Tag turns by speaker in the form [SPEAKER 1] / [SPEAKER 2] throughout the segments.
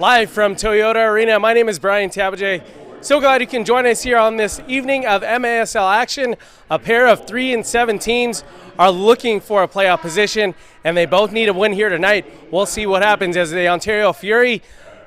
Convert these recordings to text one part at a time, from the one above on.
[SPEAKER 1] Live from Toyota Arena, my name is Brian Tabajay. So glad you can join us here on this evening of MASL action. A pair of 3 and 7 teams are looking for a playoff position, and they both need a win here tonight. We'll see what happens as the Ontario Fury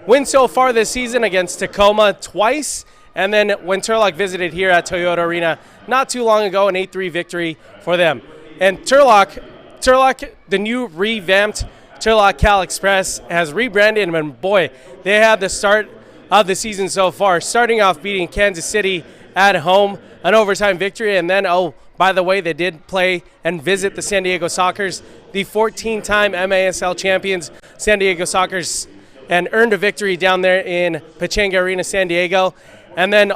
[SPEAKER 1] win so far this season against Tacoma twice, and then when Turlock visited here at Toyota Arena not too long ago, an 8-3 victory for them. And Turlock, the new revamped Turlock Cal Express, has rebranded, and boy, they had the start of the season so far, starting off beating Kansas City at home, an overtime victory, and then, oh, by the way, they did play and visit the San Diego Sockers, the 14-time MASL champions, San Diego Sockers, and earned a victory down there in Pechanga Arena, San Diego, and then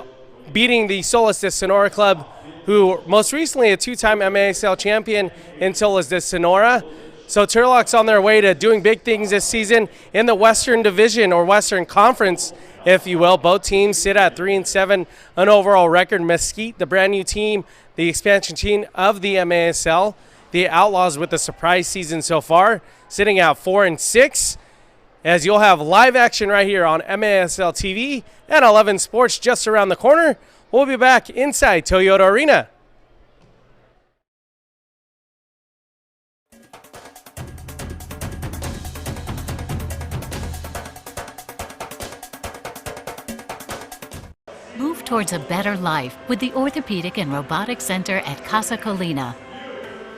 [SPEAKER 1] beating the Solis de Sonora Club, who most recently a 2-time MASL champion in Solis de Sonora. So Turlock's on their way to doing big things this season in the Western Division, or Western Conference, if you will. Both teams sit at 3 and 7, an overall record. Mesquite, the brand new team, the expansion team of the MASL. The Outlaws with the surprise season so far, sitting at 4 and 6. As you'll have live action right here on MASL TV and 11 Sports just around the corner. We'll be back inside Toyota Arena.
[SPEAKER 2] Move towards a better life with the Orthopedic and Robotic Center at Casa Colina.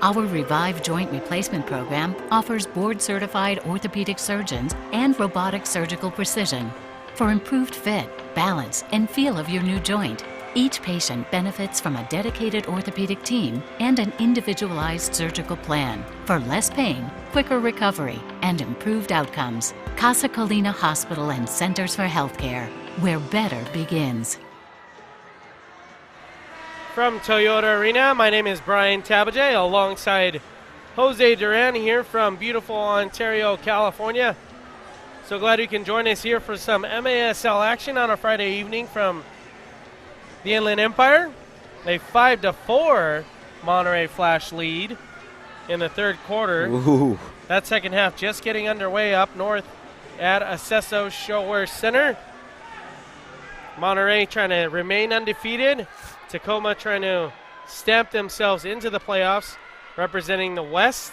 [SPEAKER 2] Our Revive Joint Replacement Program offers board-certified orthopedic surgeons and robotic surgical precision for improved fit, balance, and feel of your new joint. Each patient benefits from a dedicated orthopedic team and an individualized surgical plan for less pain, quicker recovery, and improved outcomes. Casa Colina Hospital and Centers for Healthcare, where better begins.
[SPEAKER 1] From Toyota Arena, my name is Brian Tabajay, alongside Jose Duran here from beautiful Ontario, California. So glad you can join us here for some MASL action on a Friday evening from the Inland Empire. A 5-4 Monterey Flash lead in the third quarter.
[SPEAKER 3] Ooh.
[SPEAKER 1] That second half just getting underway up north at Accesso Showwear Center. Monterey trying to remain undefeated. Tacoma trying to stamp themselves into the playoffs, representing the West.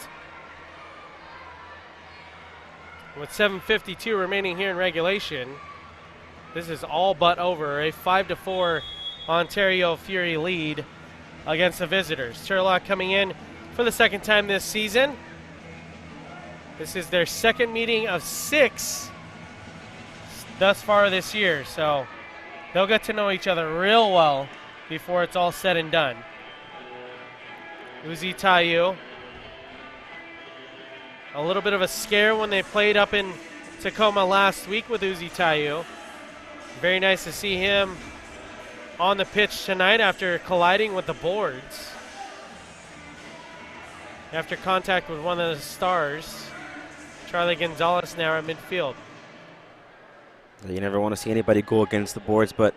[SPEAKER 1] With 7:52 remaining here in regulation, this is all but over. A 5-4 Ontario Fury lead against the visitors. Turlock coming in for the second time this season. This is their second meeting of 6 thus far this year, so they'll get to know each other real well before it's all said and done. Uzi Tayu. A little bit of a scare when they played up in Tacoma last week with Uzi Tayu. Very nice to see him on the pitch tonight after colliding with the boards. After contact with one of the stars, Charlie Gonzalez now at midfield.
[SPEAKER 3] You never want to see anybody go against the boards, but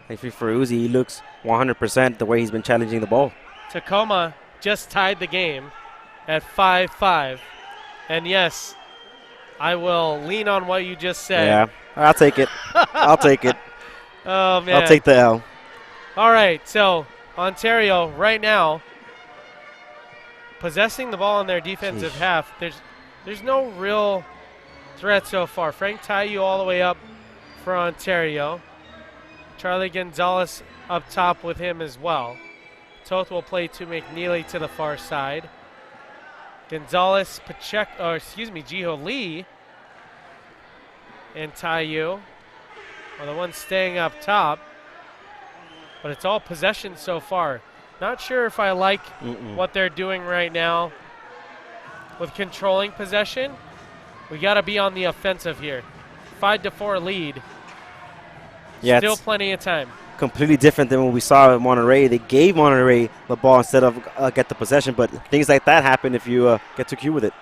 [SPEAKER 3] thankfully for Uzi, he looks 100% the way he's been challenging the ball.
[SPEAKER 1] Tacoma just tied the game at 5-5. And yes, I will lean on what you just said.
[SPEAKER 3] Yeah, I'll take it. I'll take it.
[SPEAKER 1] Oh, man.
[SPEAKER 3] I'll take the L.
[SPEAKER 1] All right, so Ontario right now possessing the ball in their defensive half. There's no real threat so far. Frank Tayu all the way up for Ontario. Charlie Gonzalez up top with him as well. Toth will play to McNeely to the far side. Gonzalez, Jiho Lee and Tayu are the ones staying up top. But it's all possession so far. Not sure if I like what they're doing right now with controlling possession. We got to be on the offensive here. 5-4 lead.
[SPEAKER 3] Yeah,
[SPEAKER 1] still plenty of time.
[SPEAKER 3] Completely different than what we saw at Monterey. They gave Monterey the ball instead of get the possession, but things like that happen if you get too cute with it.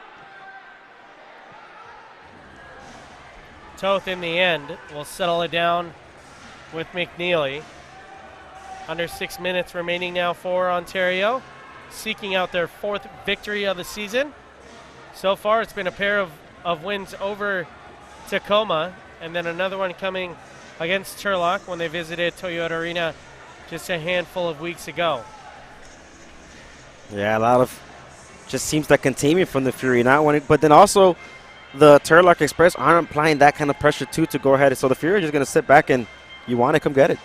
[SPEAKER 1] Toth in the end will settle it down with McNeely. Under 6 minutes remaining now for Ontario, seeking out their 4th victory of the season. So far, it's been a pair of wins over Tacoma, and then another one coming against Turlock when they visited Toyota Arena just a handful of weeks ago.
[SPEAKER 3] Yeah, a lot of just seems like containment from the Fury, not wanting, but then also the Turlock Express aren't applying that kind of pressure too to go ahead. So the Fury are just going to sit back and you want to come get it.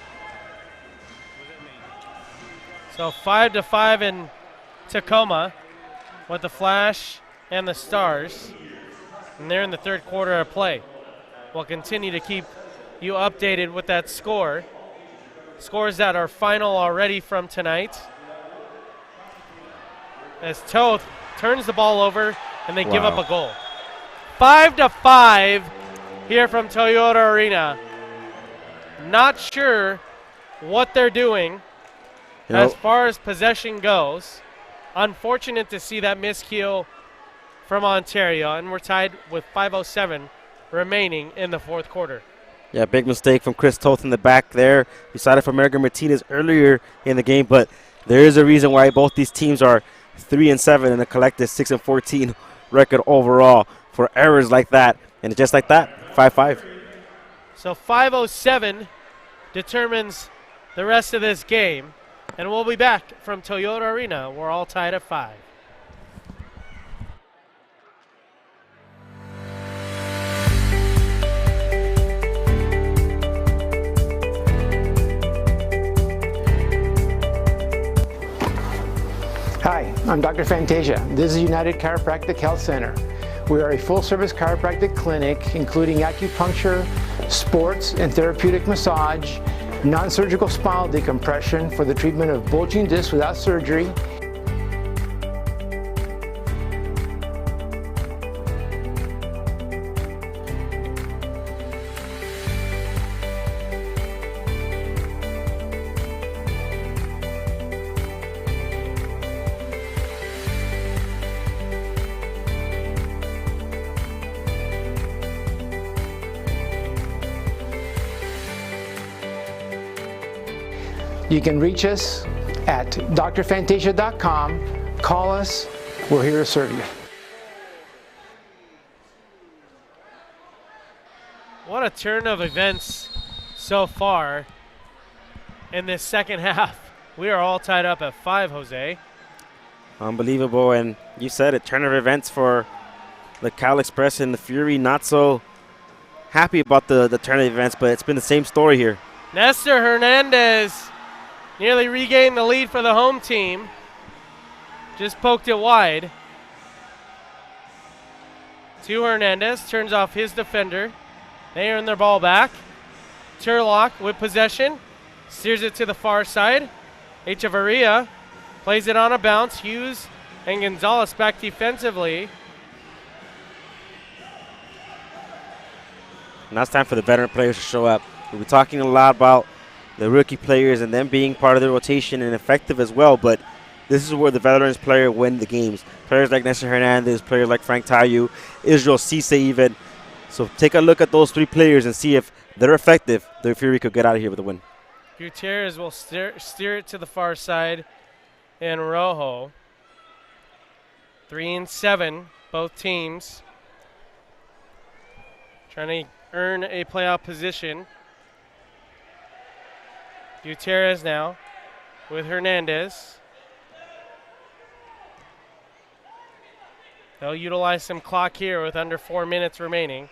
[SPEAKER 1] So 5-5 in Tacoma with the Flash and the Stars. And they're in the third quarter of play. We'll continue to keep you updated with that score. Scores that are final already from tonight. As Toth turns the ball over and they give up a goal. 5-5 here from Toyota Arena. Not sure what they're doing as far as possession goes. Unfortunate to see that miscue from Ontario, and we're tied with 5:07 remaining in the fourth quarter.
[SPEAKER 3] Yeah, big mistake from Chris Toth in the back there. We saw it from American Martinez earlier in the game, but there is a reason why both these teams are 3-7 and a collective 6-14 record overall for errors like that. And just like that, 5-5.
[SPEAKER 1] So 5:07 determines the rest of this game, and we'll be back from Toyota Arena. We're all tied at 5.
[SPEAKER 4] Hi, I'm Dr. Fantasia. This is United Chiropractic Health Center. We are a full-service chiropractic clinic including acupuncture, sports and therapeutic massage, non-surgical spinal decompression for the treatment of bulging discs without surgery, You can reach us at drfantasia.com. Call us. We're here to serve you.
[SPEAKER 1] What a turn of events so far in this second half. We are all tied up at 5, Jose.
[SPEAKER 3] Unbelievable, and you said it, turn of events for the Cal Express and the Fury. Not so happy about the turn of events, but it's been the same story here.
[SPEAKER 1] Nestor Hernandez nearly regained the lead for the home team. Just poked it wide. To Hernandez, turns off his defender. They earn their ball back. Turlock with possession, steers it to the far side. Echevarria plays it on a bounce. Hughes and Gonzalez back defensively.
[SPEAKER 3] Now it's time for the veteran players to show up. We'll be talking a lot about the rookie players and them being part of the rotation and effective as well, but this is where the veterans player win the games. Players like Nestor Hernandez, players like Frank Tayu, Israel Cisse even. So take a look at those three players and see if they're effective. The Fury could get out of here with a win.
[SPEAKER 1] Gutierrez will steer it to the far side in Rojo. 3-7, both teams trying to earn a playoff position. Gutierrez now with Hernandez. They'll utilize some clock here with under 4 minutes remaining.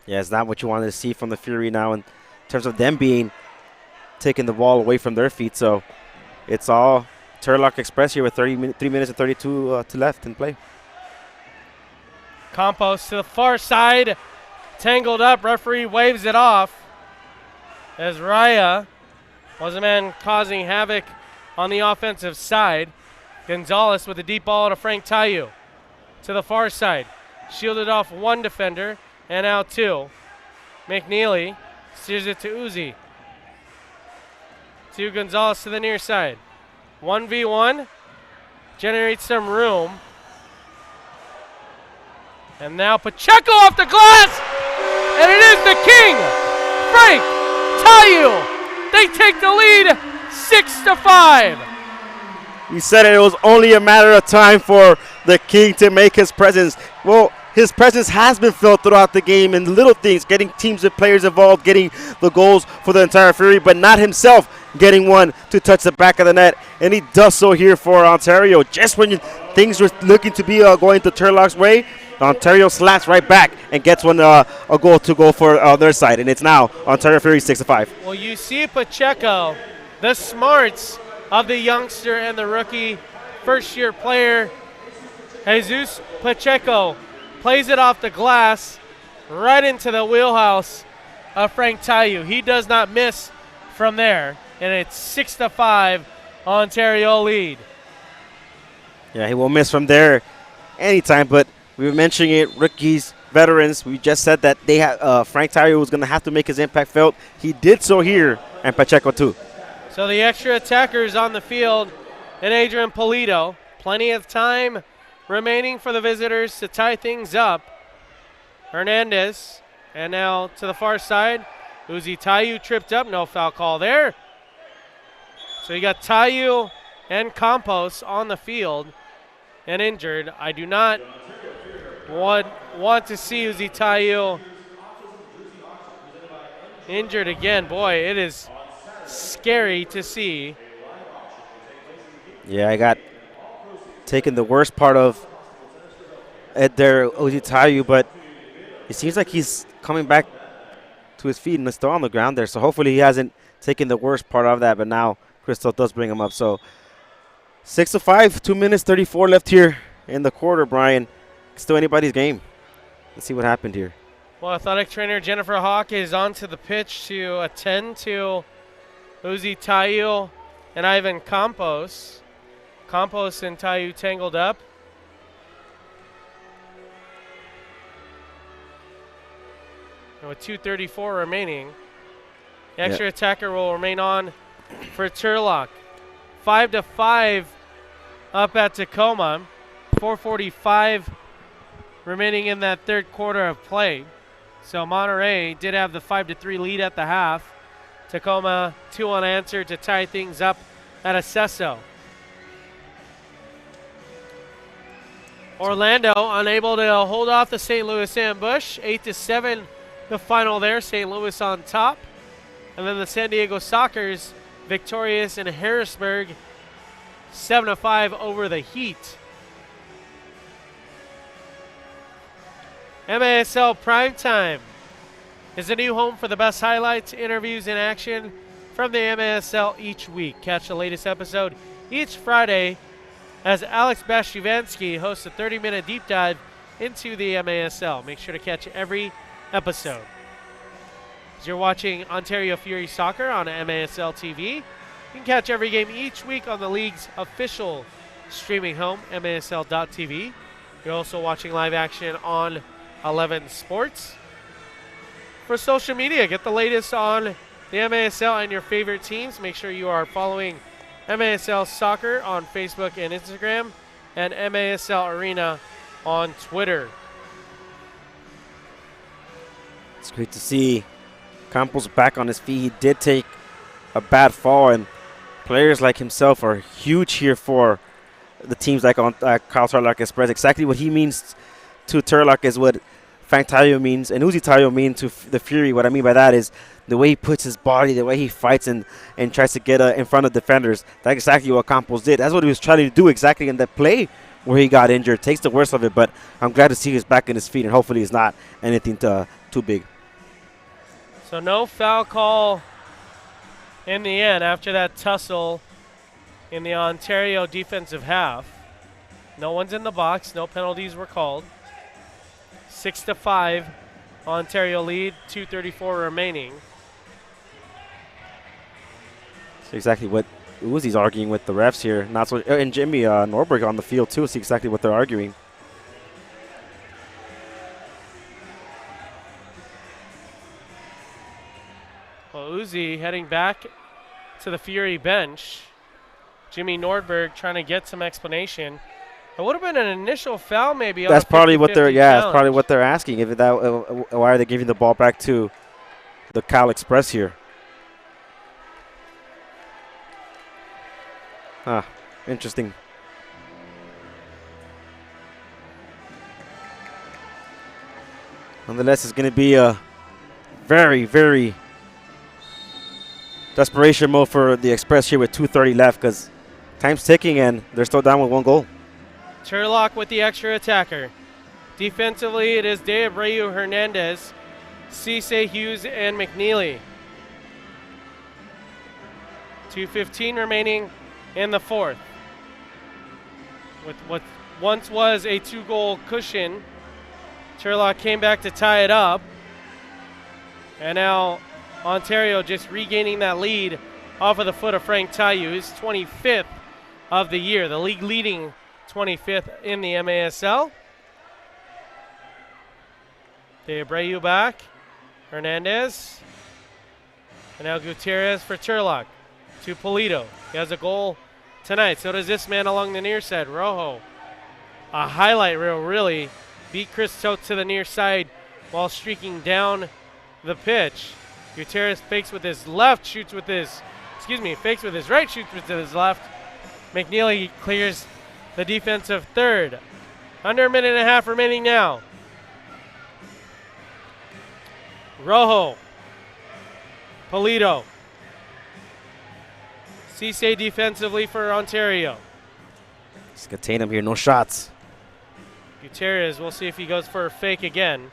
[SPEAKER 3] Yeah, it's not what you wanted to see from the Fury now in terms of them taking the ball away from their feet. So it's all Turlock Express here with 3 minutes and 32 to left in play.
[SPEAKER 1] Campos to the far side. Tangled up. Referee waves it off as Raya was a man causing havoc on the offensive side. Gonzalez with a deep ball to Frank Tayu. To the far side. Shielded off one defender and out two. McNeely steers it to Uzi. To Gonzalez to the near side. 1v1. Generates some room. And now Pacheco off the glass. And it is the king, Frank Tayu. They take the lead 6-5.
[SPEAKER 3] We said it was only a matter of time for the king to make his presence. Well, his presence has been felt throughout the game in the little things, getting teams and players involved, getting the goals for the entire Fury, but not himself getting one to touch the back of the net. And he does so here for Ontario. Just when things were looking to be going to Turlock's way, Ontario slaps right back and gets one a goal to go for their side. And it's now Ontario Fury 6-5.
[SPEAKER 1] Well, you see Pacheco, the smarts of the youngster and the rookie first-year player, Jesus Pacheco, plays it off the glass right into the wheelhouse of Frank Tayu. He does not miss from there, and it's 6-5 Ontario lead.
[SPEAKER 3] Yeah, he won't miss from there anytime, but we were mentioning it, rookies, veterans. We just said that they Frank Tayu was going to have to make his impact felt. He did so here, and Pacheco too.
[SPEAKER 1] So the extra attackers on the field, and Adrian Polito. Plenty of time remaining for the visitors to tie things up. Hernandez, and now to the far side, Uzi Tayu tripped up, no foul call there. So you got Tayu and Campos on the field and injured. I do not want to see Uzi Tayu injured again. Boy, it is scary to see.
[SPEAKER 3] Yeah, I got taken the worst part of it there, Uzi Tayu, but it seems like he's coming back to his feet and is still on the ground there. So hopefully he hasn't taken the worst part of that, but now Crystal does bring him up. So 6-5, 2 minutes 34 left here in the quarter, Brian. Still anybody's game. Let's see what happened here.
[SPEAKER 1] Well, athletic trainer Jennifer Hawk is onto the pitch to attend to Uzi Tayu and Ivan Campos. Campos and Tayu tangled up. And with 2:34 remaining, the extra attacker will remain on for Turlock. 5-5 up at Tacoma. 4:45 remaining in that third quarter of play. So Monterey did have the 5-3 lead at the half. Tacoma 2 unanswered to tie things up at Acesso. Orlando unable to hold off the St. Louis ambush. 8-7 the final there. St. Louis on top. And then the San Diego Sockers victorious in Harrisburg. 7-5 over the Heat. MASL Primetime is a new home for the best highlights, interviews, and action from the MASL each week. Catch the latest episode each Friday as Alex Bashuvansky hosts a 30-minute deep dive into the MASL. Make sure to catch every episode. As you're watching Ontario Fury Soccer on MASL TV, you can catch every game each week on the league's official streaming home, MASL.tv. You're also watching live action on 11 Sports. For social media, get the latest on the MASL and your favorite teams. Make sure you are following MASL Soccer on Facebook and Instagram, and MASL Arena on Twitter.
[SPEAKER 3] It's great to see Campos back on his feet. He did take a bad fall, and players like himself are huge here for the teams like Kyle Turlock Express. Exactly what he means to Turlock is what Frank Tayu means and Uzi Tayu mean to the Fury. What I mean by that is the way he puts his body, the way he fights and tries to get in front of defenders. That's exactly what Campos did. That's what he was trying to do exactly in that play where he got injured. Takes the worst of it, but I'm glad to see he's back in his feet, and hopefully it's not anything too big.
[SPEAKER 1] So no foul call in the end after that tussle in the Ontario defensive half. No one's in the box. No penalties were called. 6-5 Ontario lead. 2:34 remaining.
[SPEAKER 3] That's exactly what Uzi's arguing with the refs here. Not so, and Jimmy Norberg on the field too. See exactly what they're arguing.
[SPEAKER 1] Well, Uzi heading back to the Fury bench. Jimmy Nordberg trying to get some explanation. It would have been an initial foul, maybe.
[SPEAKER 3] That's probably what they're. Yeah,
[SPEAKER 1] challenge.
[SPEAKER 3] that's probably what they're asking. If that, why are they giving the ball back to the Cal Express here? Interesting. Nonetheless, it's going to be a very, very desperation mode for the Express here with 2:30 left because time's ticking and they're still down with 1 goal.
[SPEAKER 1] Turlock with the extra attacker. Defensively, it is De Abreu, Hernandez, Cisse, Hughes, and McNeely. 2:15 remaining in the fourth. With what once was a 2-goal cushion, Turlock came back to tie it up. And now Ontario just regaining that lead off of the foot of Frank Tayu, his 25th of the year, the league leading 25th in the MASL. De Abreu back. Hernandez. And now Gutierrez for Turlock. To Polito. He has a goal tonight. So does this man along the near side, Rojo. A highlight reel, really. Beat Chris Tote to the near side while streaking down the pitch. Gutierrez fakes with his left, shoots with his, fakes with his right, shoots with his left. McNeely clears the defensive third. Under a minute and a half remaining now. Rojo. Polito. Cisse defensively for Ontario.
[SPEAKER 3] Just contain him here, no shots.
[SPEAKER 1] Gutierrez, we'll see if he goes for a fake again.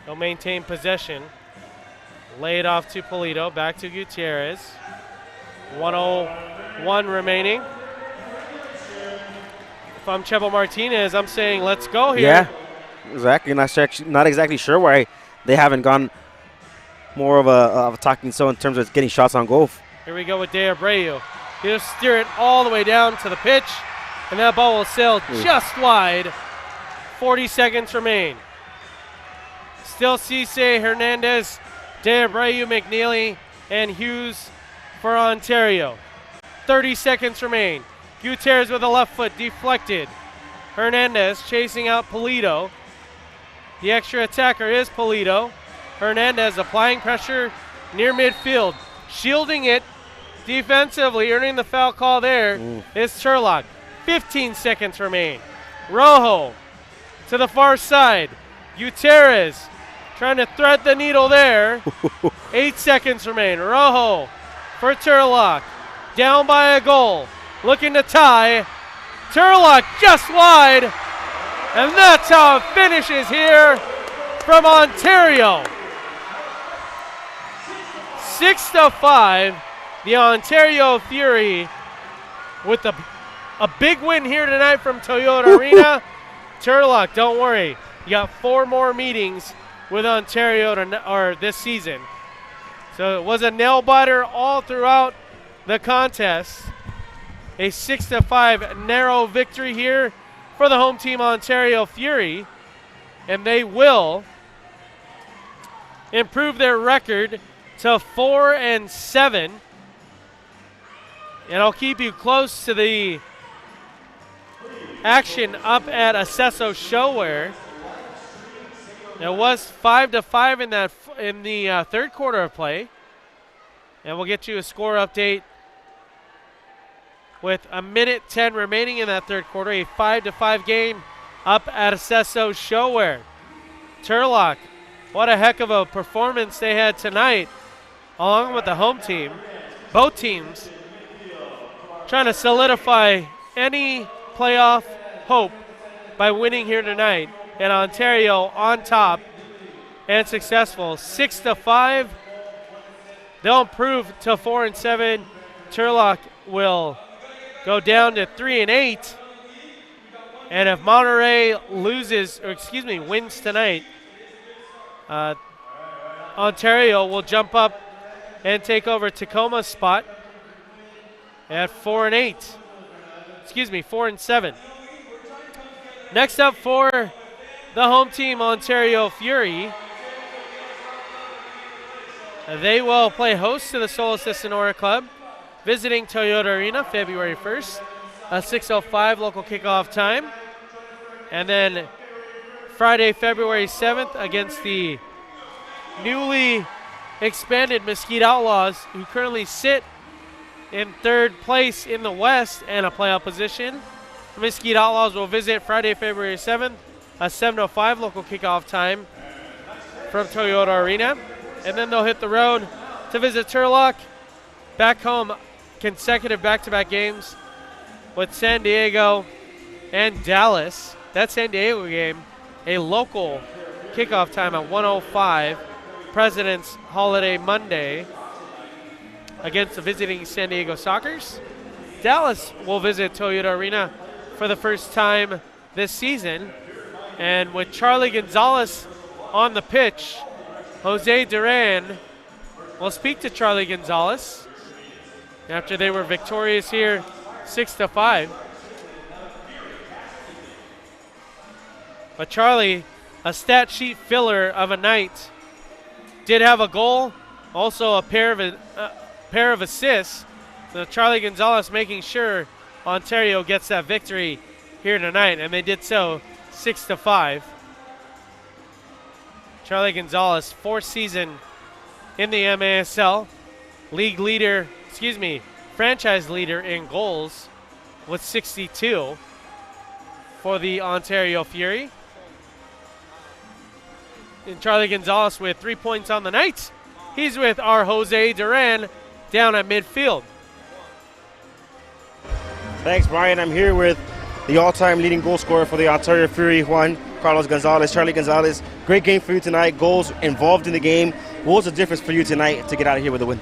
[SPEAKER 1] He'll maintain possession. Lay it off to Polito, back to Gutierrez. 1:01 remaining. If I'm Chevo Martinez, I'm saying let's go here.
[SPEAKER 3] Yeah, exactly. Not exactly sure why they haven't gone more of a talking so in terms of getting shots on goal.
[SPEAKER 1] Here we go with De Abreu. He'll steer it all the way down to the pitch, and that ball will sail just wide. 40 seconds remain. Still Cisse, Hernandez, De Abreu, McNeely, and Hughes for Ontario. 30 seconds remain. Gutierrez with a left foot deflected. Hernandez chasing out Polito. The extra attacker is Polito. Hernandez applying pressure near midfield. Shielding it defensively, earning the foul call there is Turlock. 15 seconds remain. Rojo to the far side. Gutierrez trying to thread the needle there. 8 seconds remain. Rojo for Turlock. Down by a goal. Looking to tie. Turlock just wide. And that's how it finishes here from Ontario. 6-5. The Ontario Fury with a big win here tonight from Toyota Arena. Turlock, don't worry. You got 4 more meetings with Ontario this season. So it was a nail biter all throughout the contest. A 6-5 narrow victory here for the home team Ontario Fury. And they will improve their record to 4-7. And I'll keep you close to the action up at Acesso Showware. It was 5-5 in the third quarter of play. And we'll get you a score update with 1:10 remaining in that third quarter. A 5-5 game up at Acesso Showware. Turlock, what a heck of a performance they had tonight, along with the home team. Both teams trying to solidify any playoff hope by winning here tonight. And Ontario on top and successful. 6-5. They'll improve to 4-7. Turlock will go down to 3-8. And if Monterey wins tonight, Ontario will jump up and take over Tacoma's spot at 4-8. 4-7. Next up for the home team, Ontario Fury. They will play host to the Solstice Sonora Club, visiting Toyota Arena February 1st, a 6:05 local kickoff time. And then Friday, February 7th, against the newly expanded Mesquite Outlaws, who currently sit in third place in the West and a playoff position. The Mesquite Outlaws will visit Friday, February 7th a 7:05 local kickoff time from Toyota Arena. And then they'll hit the road to visit Turlock. Back home, consecutive back-to-back games with San Diego and Dallas. That San Diego game, a local kickoff time at 1:05, President's Holiday Monday, against the visiting San Diego Sockers. Dallas will visit Toyota Arena for the first time this season. And with Charlie Gonzalez on the pitch, Jose Duran will speak to Charlie Gonzalez after they were victorious here 6-5. But Charlie, a stat sheet filler of a night, did have a goal, also a pair of assists. So Charlie Gonzalez making sure Ontario gets that victory here tonight, and they did so 6-5. Charlie Gonzalez, fourth season in the MASL, franchise leader in goals with 62 for the Ontario Fury. And Charlie Gonzalez with 3 points on the night. He's with our Jose Duran down at midfield.
[SPEAKER 3] Thanks, Brian. I'm here with the all-time leading goal scorer for the Ontario Fury, Juan Carlos Gonzalez. Charlie Gonzalez, great game for you tonight. Goals involved in the game. What was the difference for you tonight to get out of here with a win?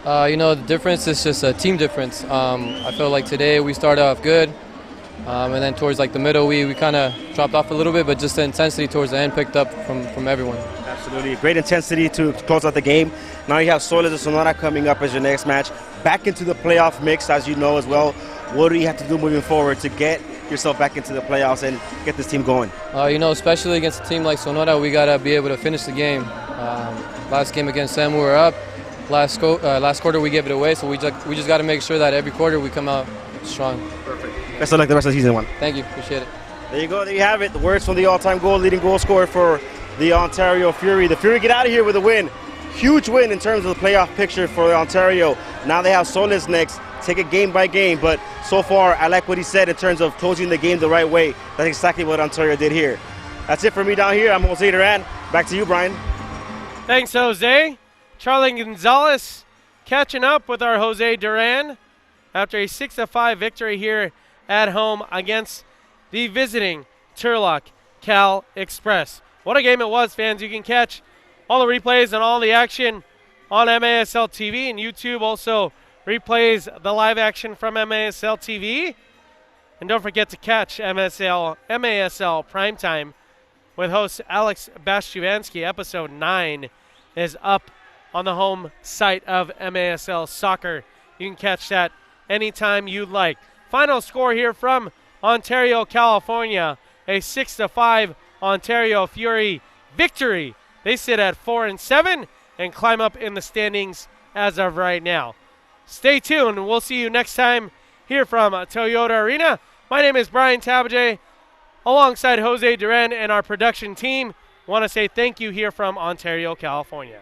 [SPEAKER 5] The difference is just a team difference. I feel like today we started off good, and then towards the middle we kind of dropped off a little bit, but just the intensity towards the end picked up from everyone.
[SPEAKER 3] Absolutely. Great intensity to close out the game. Now you have Soles de Sonora coming up as your next match. Back into the playoff mix, as you know as well. What do you have to do moving forward to get yourself back into the playoffs and get this team going?
[SPEAKER 5] Especially against a team like Sonora, we got to be able to finish the game. Last game against them, we were up. Last quarter, we gave it away, so we just got to make sure that every quarter we come out strong.
[SPEAKER 3] Perfect. Best of luck the rest of the season, Juan.
[SPEAKER 5] Thank you. Appreciate it.
[SPEAKER 3] There you go. There you have it. The words from the all-time leading goal scorer for the Ontario Fury. The Fury get out of here with a win. Huge win in terms of the playoff picture for Ontario. Now they have Solis next. Take it game by game, but so far I like what he said in terms of closing the game the right way. That's exactly what Ontario did here. That's it for me down here. I'm Jose Duran. Back to you, Brian.
[SPEAKER 1] Thanks, Jose. Charlie Gonzalez catching up with our Jose Duran after a 6-5 victory here at home against the visiting Turlock Cal Express. What a game it was, fans. You can catch all the replays and all the action on MASL TV, and YouTube also replays the live action from MASL TV. And don't forget to catch MASL Primetime with host Alex Bastiuvansky. Episode 9 is up on the home site of MASL Soccer. You can catch that anytime you'd like. Final score here from Ontario, California. A 6-5 Ontario Fury victory. They sit at 4-7 and climb up in the standings as of right now. Stay tuned. We'll see you next time here from Toyota Arena. My name is Brian Tabajay, alongside Jose Duran and our production team. Want to say thank you here from Ontario, California.